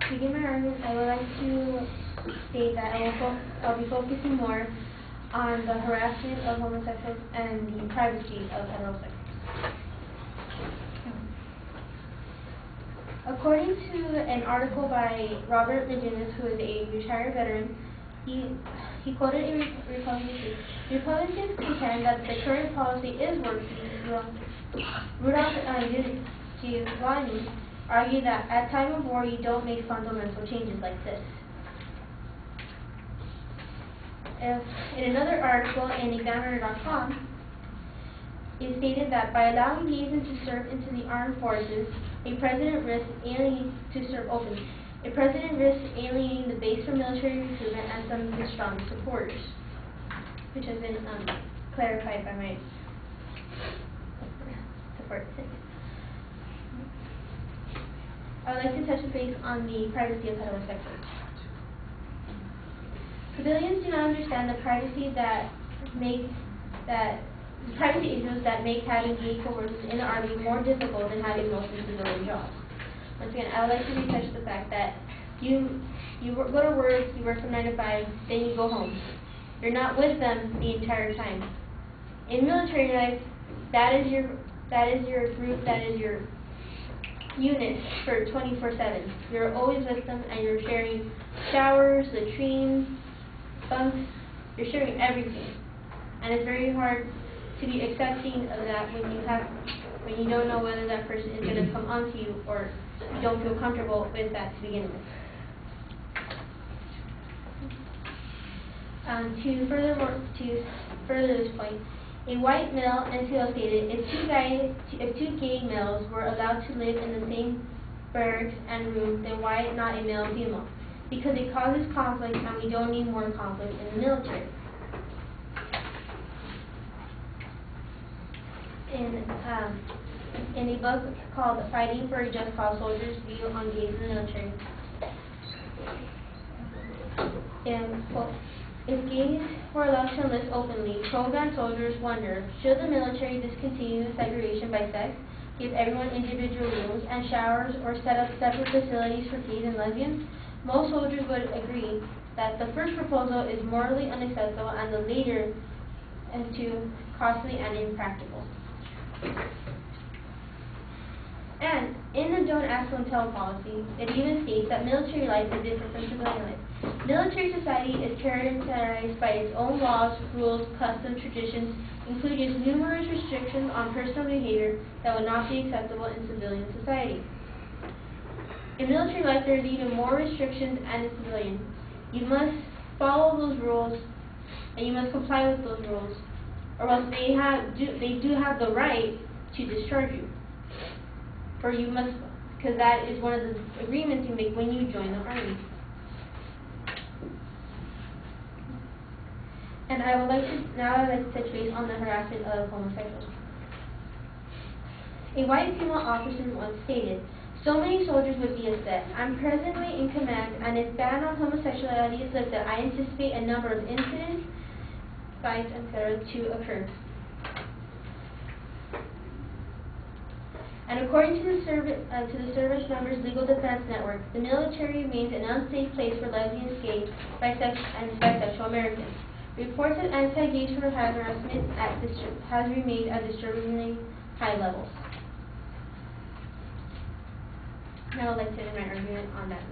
To begin my argument, I would like to state that I'll be focusing more on the harassment of homosexuals and the privacy of heterosexuals. According to an article by Robert McGinnis, who is a retired veteran, he quoted a Republican. Republicans contend that the current policy is working. Rudolph Giuliani argued that at time of war you don't make fundamental changes like this. In another article in Examiner.com, it stated that by allowing Asians to serve into the armed forces, a president risks alienating the base for military recruitment and some of his strongest supporters, which has been clarified by my support. I would like to touch base on the privacy of heterosexuals. Civilians do not understand the privacy issues that make having gay coworkers in the Army more difficult than having mostly civilian jobs. Once again, I would like to retouch the fact that you go to work, you work from 9 to 5, then you go home. You're not with them the entire time. In military life, that is your group, that is your unit for 24/7. You're always with them, and you're sharing showers, latrines, bunks. You're sharing everything, and it's very hard to be accepting of that when you don't know whether that person is going to come onto you or you don't feel comfortable with that to begin with. To further this point, a white male NCO stated, if two gay males were allowed to live in the same barracks and room, then why not a male and female? Because it causes conflict, and we don't need more conflict in the military. In a book called Fighting for a Just Cause, Soldiers' View on Gays in the Military, if gays were allowed to enlist openly, pro-gun soldiers wonder, should the military discontinue segregation by sex, give everyone individual rooms and showers, or set up separate facilities for gays and lesbians? Most soldiers would agree that the first proposal is morally unacceptable and the later is too costly and impractical. And in the Don't Ask, Don't Tell policy, it even states that military life is different from civilian life. Military society is characterized by its own laws, rules, customs, traditions, including numerous restrictions on personal behavior that would not be acceptable in civilian society. In military life, there is even more restrictions and in civilian. You must follow those rules, and you must comply with those rules, or else they do have the right to discharge you. Or you must, because that is one of the agreements you make when you join the Army. And I would like to touch base on the harassment of homosexuals. A white female officer once stated, "So many soldiers would be upset. I'm presently in command, and if ban on homosexuality is lifted, I anticipate a number of incidents, fights, etc. to occur." And according to the Service Members Legal Defense Network, the military remains an unsafe place for lesbians, gays, and bisexual Americans. Reports of anti-gay harassment has remained at disturbingly high levels. Now I'd like to end my argument on that.